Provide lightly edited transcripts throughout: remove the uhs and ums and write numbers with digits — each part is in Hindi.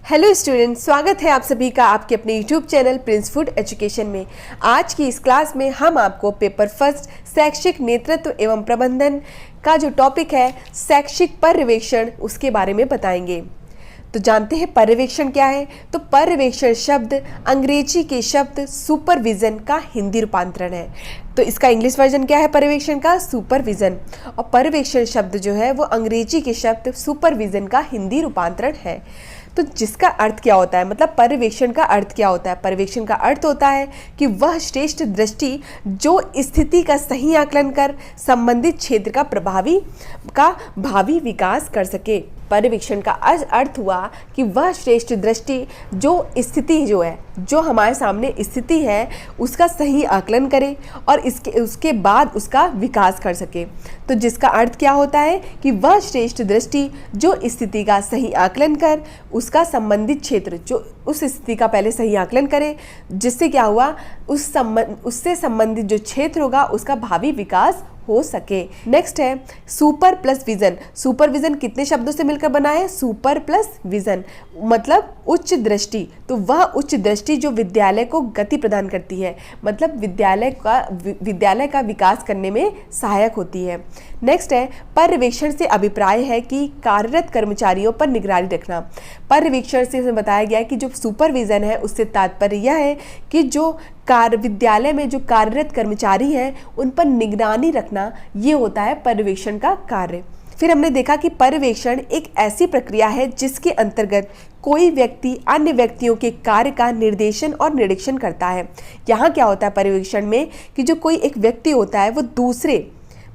हेलो स्टूडेंट, स्वागत है आप सभी का आपके अपने YouTube channel Prince food education में। आज की इस क्लास में हम आपको पेपर फर्स्ट शैक्षिक नेतृत्व एवं प्रबंधन का जो टॉपिक है शैक्षिक पर्यवेक्षण उसके बारे में बताएंगे। तो जानते हैं पर्यवेक्षण क्या है। तो पर्यवेक्षण शब्द अंग्रेजी के शब्द सुपरविजन का हिंदी रूपांतरण है। तो इसका इंग्लिश वर्जन क्या है पर्यवेक्षण का? सुपरविजन। और पर्यवेक्षण शब्द जो है वो अंग्रेजी के शब्द सुपरविजन का हिंदी रूपांतरण है। तो जिसका अर्थ क्या होता है, मतलब पर्यवेक्षण का अर्थ क्या होता है? पर्यवेक्षण का अर्थ होता है कि वह श्रेष्ठ दृष्टि जो स्थिति का सही आकलन कर संबंधित क्षेत्र का भावी विकास कर सके। पर्यवेक्षण का अर्थ हुआ कि वह श्रेष्ठ दृष्टि जो स्थिति जो हमारे सामने स्थिति है उसका सही आकलन करे और उसके बाद उसका विकास कर सके। तो जिसका अर्थ क्या होता है कि वह श्रेष्ठ दृष्टि जो स्थिति का सही आकलन कर उसका संबंधित क्षेत्र जो उस स्थिति का पहले सही आकलन करे, जिससे क्या हुआ उससे संबंधित जो क्षेत्र होगा उसका भावी विकास हो सके। नेक्स्ट है super plus vision. Super vision कितने शब्दों से मिलकर बना है? सुपर प्लस विजन मतलब उच्च दृष्टि। तो वह उच्च दृष्टि जो विद्यालय को गति प्रदान करती है, मतलब विद्यालय का विकास करने में सहायक होती है। नेक्स्ट है पर्यवेक्षण से अभिप्राय है कि कार्यरत कर्मचारियों पर निगरानी रखना। पर्यवेक्षण से बताया गया है कि जो सुपरविजन है उससे तात्पर्य यह है कि जो विद्यालय में जो कार्यरत कर्मचारी हैं उन पर निगरानी रखना, ये होता है पर्यवेक्षण का कार्य। फिर हमने देखा कि पर्यवेक्षण एक ऐसी प्रक्रिया है जिसके अंतर्गत कोई व्यक्ति अन्य व्यक्तियों के कार्य का निर्देशन और निरीक्षण करता है। यहाँ क्या होता है पर्यवेक्षण में कि जो कोई एक व्यक्ति होता है वो दूसरे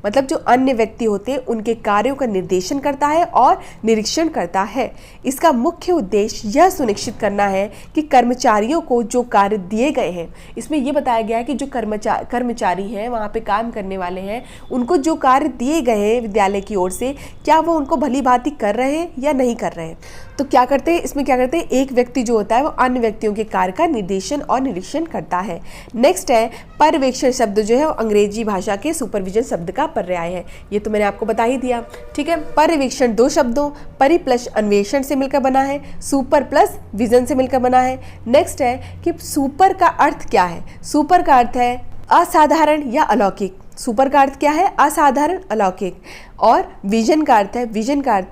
मतलब जो अन्य व्यक्ति होते हैं उनके कार्यों का निर्देशन करता है और निरीक्षण करता है। इसका मुख्य उद्देश्य यह सुनिश्चित करना है कि कर्मचारियों को जो कार्य दिए गए हैं, इसमें यह बताया गया है कि जो कर्मचारी हैं वहाँ पे काम करने वाले हैं उनको जो कार्य दिए गए हैं विद्यालय की ओर से, क्या वो उनको भली भांति कर रहे हैं या नहीं कर रहे हैं। तो क्या करते हैं इसमें, क्या करते हैं एक व्यक्ति जो होता है वो अन्य व्यक्तियों के कार्य का निर्देशन और निरीक्षण करता है। नेक्स्ट है पर्यवेक्षण शब्द जो है वो अंग्रेजी भाषा के सुपरविजन शब्द का पर्याय है। ये तो मैंने आपको बता ही दिया, ठीक है। पर्यवेक्षण दो शब्दों परि प्लस अन्वेषण से मिलकर बना है, सुपर प्लस विजन से मिलकर बना है। नेक्स्ट है कि सुपर का अर्थ क्या है? सुपर का अर्थ है असाधारण या अलौकिक। सुपर का अर्थ क्या है? असाधारण, अलौकिक। और विजन का अर्थ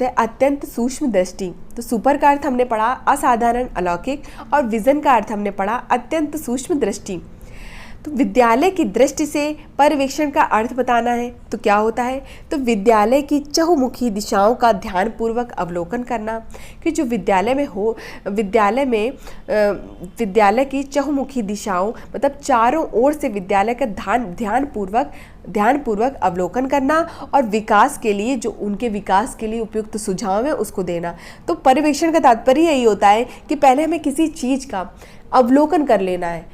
है अत्यंत सूक्ष्म दृष्टि। तो सुपर का अर्थ हमने पढ़ा असाधारण, अलौकिक, और विजन का अर्थ हमने पढ़ा अत्यंत सूक्ष्म दृष्टि। तो विद्यालय की दृष्टि से पर्यवेक्षण का अर्थ बताना है तो क्या होता है? तो विद्यालय की चहुमुखी दिशाओं का ध्यानपूर्वक अवलोकन करना कि जो विद्यालय की चहुमुखी दिशाओं मतलब चारों ओर से विद्यालय का ध्यानपूर्वक अवलोकन करना और विकास के लिए जो उनके विकास के लिए उपयुक्त सुझाव है उसको देना। तो पर्यवेक्षण का तात्पर्य यही होता है कि पहले हमें किसी चीज़ का अवलोकन कर लेना है,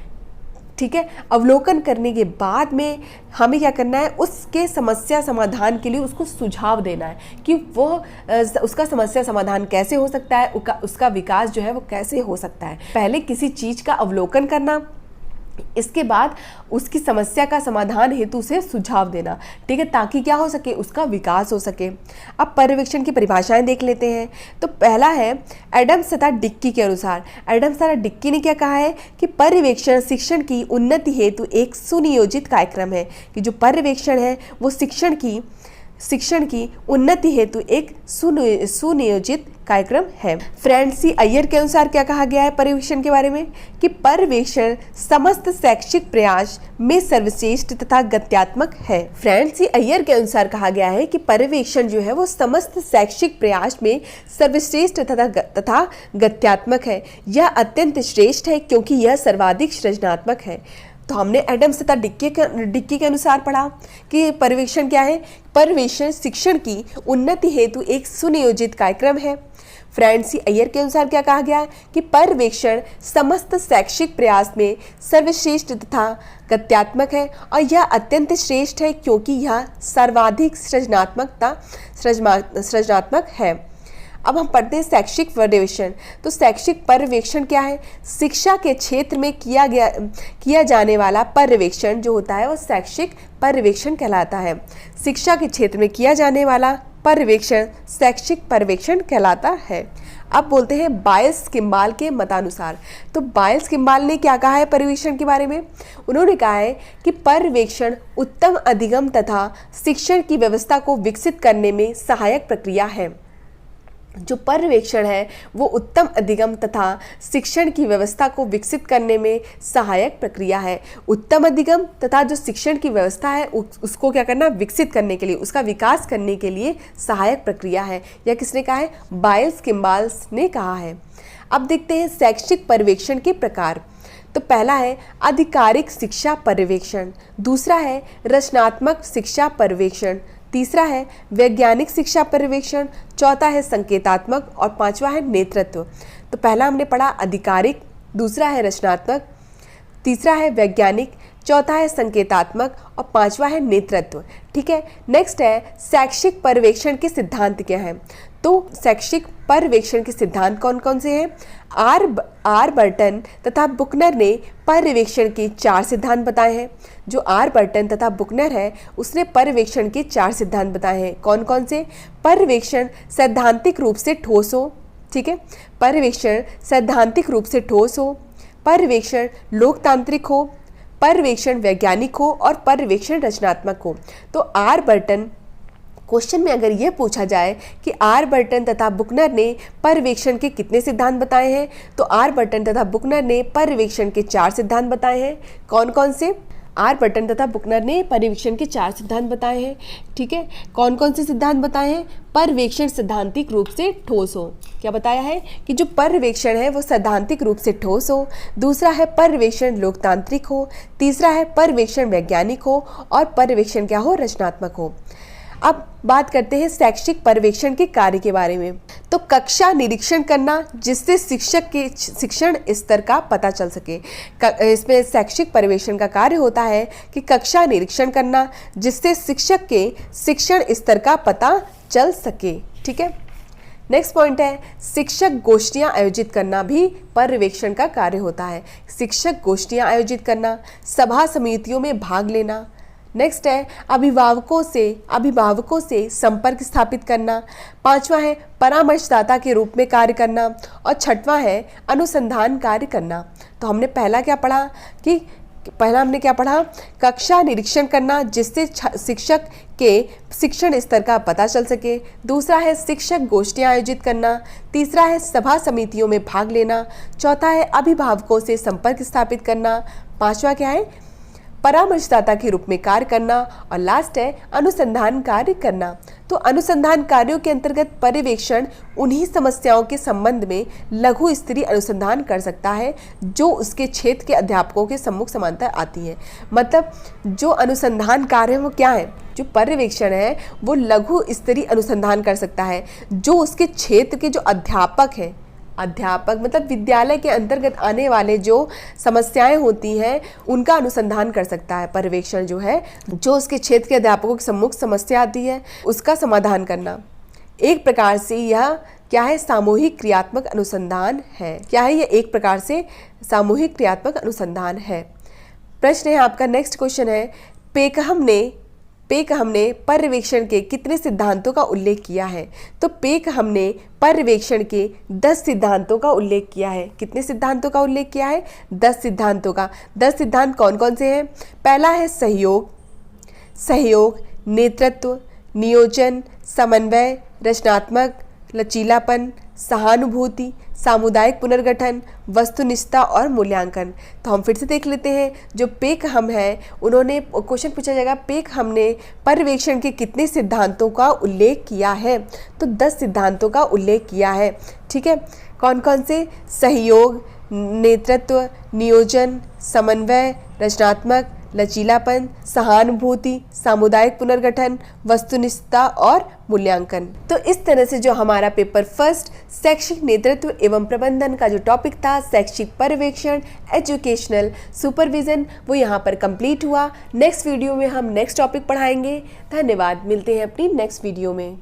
ठीक है। अवलोकन करने के बाद में हमें क्या करना है, उसके समस्या समाधान के लिए उसको सुझाव देना है कि वो उसका समस्या समाधान कैसे हो सकता है, उसका विकास जो है वो कैसे हो सकता है। पहले किसी चीज़ का अवलोकन करना, इसके बाद उसकी समस्या का समाधान हेतु से सुझाव देना, ठीक है, ताकि क्या हो सके, उसका विकास हो सके। अब पर्यवेक्षण की परिभाषाएं देख लेते हैं। तो पहला है एडम्स तथा डिक्की के अनुसार। एडम्स तथा डिक्की ने क्या कहा है कि पर्यवेक्षण शिक्षण की उन्नति हेतु एक सुनियोजित कार्यक्रम है, कि जो पर्यवेक्षण है वो शिक्षण की उन्नति हेतु एक सुनियोजित कार्यक्रम है। फ्रांसीसी अय्यर के अनुसार क्या कहा गया है पर्यवेक्षण के बारे में कि पर्यवेक्षण समस्त शैक्षिक प्रयास में सर्वश्रेष्ठ तथा गत्यात्मक है। फ्रांसीसी अय्यर के अनुसार कहा गया है कि पर्यवेक्षण जो है वो समस्त शैक्षिक प्रयास में सर्वश्रेष्ठ तथा गत्यात्मक है। यह अत्यंत श्रेष्ठ है क्योंकि यह सर्वाधिक सृजनात्मक है। तो हमने एडम्स तथा डिक्की के अनुसार पढ़ा कि पर्यवेक्षण क्या है? पर्यवेक्षण शिक्षण की उन्नति हेतु एक सुनियोजित कार्यक्रम है। फ्रांसीसी अय्यर के अनुसार क्या कहा गया कि पर्यवेक्षण समस्त शैक्षिक प्रयास में सर्वश्रेष्ठ तथा गत्यात्मक है और यह अत्यंत श्रेष्ठ है क्योंकि यह सर्वाधिक सृजनात्मक है। अब हम पढ़ते हैं शैक्षिक पर्यवेक्षण। तो शैक्षिक पर्यवेक्षण क्या है? शिक्षा के क्षेत्र में किया जाने वाला पर्यवेक्षण जो होता है वो शैक्षिक पर्यवेक्षण कहलाता है। शिक्षा के क्षेत्र में किया जाने वाला पर्यवेक्षण शैक्षिक पर्यवेक्षण कहलाता है। अब बोलते हैं बायल्स किम्बाल के मतानुसार। तो बायल्स किम्बाल ने क्या कहा है पर्यवेक्षण के बारे में? उन्होंने कहा है कि पर्यवेक्षण उत्तम अधिगम तथा शिक्षण की व्यवस्था को विकसित करने में सहायक प्रक्रिया है। जो पर्यवेक्षण है वो उत्तम अधिगम तथा शिक्षण की व्यवस्था को विकसित करने में सहायक प्रक्रिया है। उत्तम अधिगम तथा जो शिक्षण की व्यवस्था है उसको क्या करना, विकसित करने के लिए, उसका विकास करने के लिए सहायक प्रक्रिया है। यह किसने कहा है? बायल्स किम्बाल्स ने कहा है। अब देखते हैं शैक्षिक पर्यवेक्षण के प्रकार। तो पहला है आधिकारिक शिक्षा पर्यवेक्षण, दूसरा है रचनात्मक शिक्षा पर्यवेक्षण, तीसरा है वैज्ञानिक शिक्षा पर्यवेक्षण, चौथा है संकेतात्मक और पांचवा है नेतृत्व। तो पहला हमने पढ़ा आधिकारिक, दूसरा है रचनात्मक, तीसरा है वैज्ञानिक, चौथा है संकेतात्मक और पांचवा है नेतृत्व। ठीक है, नेक्स्ट है शैक्षिक पर्यवेक्षण के सिद्धांत क्या हैं? तो शैक्षिक पर्यवेक्षण के सिद्धांत कौन कौन से हैं? आर बर्टन तथा बुकनर ने पर्यवेक्षण के 4 सिद्धांत बताए हैं। जो आर बर्टन तथा बुकनर है उसने पर्यवेक्षण के 4 सिद्धांत बताए हैं। कौन कौन से? पर्यवेक्षण सैद्धांतिक रूप से ठोस हो, ठीक है, पर्यवेक्षण सैद्धांतिक रूप से ठोस हो, पर्यवेक्षण लोकतांत्रिक हो, पर्यवेक्षण वैज्ञानिक हो और पर्यवेक्षण रचनात्मक हो। तो आर बर्टन, क्वेश्चन में अगर यह पूछा जाए कि आर बर्टन तथा बुकनर ने पर्यवेक्षण के कितने सिद्धांत बताए हैं, तो आर बर्टन तथा बुकनर ने पर्यवेक्षण के 4 सिद्धांत बताए हैं। कौन कौन से? आर बर्टन तथा बुकनर ने पर्यवेक्षण के 4 सिद्धांत बताए हैं। ठीक है, कौन कौन से सिद्धांत बताए हैं? पर्यवेक्षण सैद्धांतिक रूप से ठोस हो। क्या बताया है? कि जो पर्यवेक्षण है वो सैद्धांतिक रूप से ठोस हो, दूसरा है पर्यवेक्षण लोकतांत्रिक हो, तीसरा है पर्यवेक्षण वैज्ञानिक हो और पर्यवेक्षण क्या हो? रचनात्मक हो। अब बात करते हैं शैक्षिक पर्यवेक्षण के कार्य के बारे में। तो कक्षा निरीक्षण करना जिससे शिक्षक के शिक्षण स्तर का पता चल सके। इसमें शैक्षिक पर्यवेक्षण का कार्य होता है कि कक्षा निरीक्षण करना जिससे शिक्षक के शिक्षण स्तर का पता चल सके। ठीक है, नेक्स्ट पॉइंट है शिक्षक गोष्ठियां आयोजित करना भी पर्यवेक्षण का कार्य होता है। शिक्षक गोष्ठियां आयोजित करना, सभा समितियों में भाग लेना। नेक्स्ट है अभिभावकों से संपर्क स्थापित करना। पांचवा है परामर्शदाता के रूप में कार्य करना और छठवां है अनुसंधान कार्य करना। तो हमने पहला हमने क्या पढ़ा? कक्षा निरीक्षण करना जिससे शिक्षक के शिक्षण स्तर का पता चल सके, दूसरा है शिक्षक गोष्ठियां आयोजित करना, तीसरा है सभा समितियों में भाग लेना, चौथा है अभिभावकों से संपर्क स्थापित करना, पांचवा क्या है? परामर्शदाता के रूप में कार्य करना और लास्ट है अनुसंधान कार्य करना। तो अनुसंधान कार्यों के अंतर्गत पर्यवेक्षण उन्हीं समस्याओं के संबंध में लघु स्तरीय अनुसंधान कर सकता है जो उसके क्षेत्र के अध्यापकों के सम्मुख समांतर आती है। मतलब जो अनुसंधान कार्य है वो क्या है? जो पर्यवेक्षण है वो लघु स्तरीय अनुसंधान कर सकता है जो उसके क्षेत्र के जो अध्यापक हैं, अध्यापक मतलब विद्यालय के अंतर्गत आने वाले जो समस्याएं होती हैं उनका अनुसंधान कर सकता है। पर्यवेक्षण जो है जो उसके क्षेत्र के अध्यापकों के सम्मुख समस्या आती है उसका समाधान करना। एक प्रकार से यह क्या है? सामूहिक क्रियात्मक अनुसंधान है। क्या है ये? एक प्रकार से सामूहिक क्रियात्मक अनुसंधान है। प्रश्न है आपका, नेक्स्ट क्वेश्चन है पेकहम ने पर्यवेक्षण के कितने सिद्धांतों का उल्लेख किया है? तो पेकहम ने पर्यवेक्षण के 10 सिद्धांतों का उल्लेख किया है। कितने सिद्धांतों का उल्लेख किया है? 10 सिद्धांतों का। 10 सिद्धांत कौन कौन से हैं? पहला है सहयोग, नेतृत्व, नियोजन, समन्वय, रचनात्मक, लचीलापन, सहानुभूति, सामुदायिक पुनर्गठन, वस्तुनिष्ठता और मूल्यांकन। तो हम फिर से देख लेते हैं। जो पेकहम है उन्होंने, क्वेश्चन पूछा जाएगा पेकहम ने पर्यवेक्षण के कितने सिद्धांतों का उल्लेख किया है? तो 10 सिद्धांतों का उल्लेख किया है। ठीक है, कौन कौन से? सहयोग, नेतृत्व, नियोजन, समन्वय, रचनात्मक, लचीलापन, सहानुभूति, सामुदायिक पुनर्गठन, वस्तुनिष्ठता और मूल्यांकन। तो इस तरह से जो हमारा पेपर फर्स्ट शैक्षिक नेतृत्व एवं प्रबंधन का जो टॉपिक था शैक्षिक पर्यवेक्षण एजुकेशनल सुपरविजन वो यहाँ पर कंप्लीट हुआ। नेक्स्ट वीडियो में हम नेक्स्ट टॉपिक पढ़ाएंगे। धन्यवाद, मिलते हैं अपनी नेक्स्ट वीडियो में।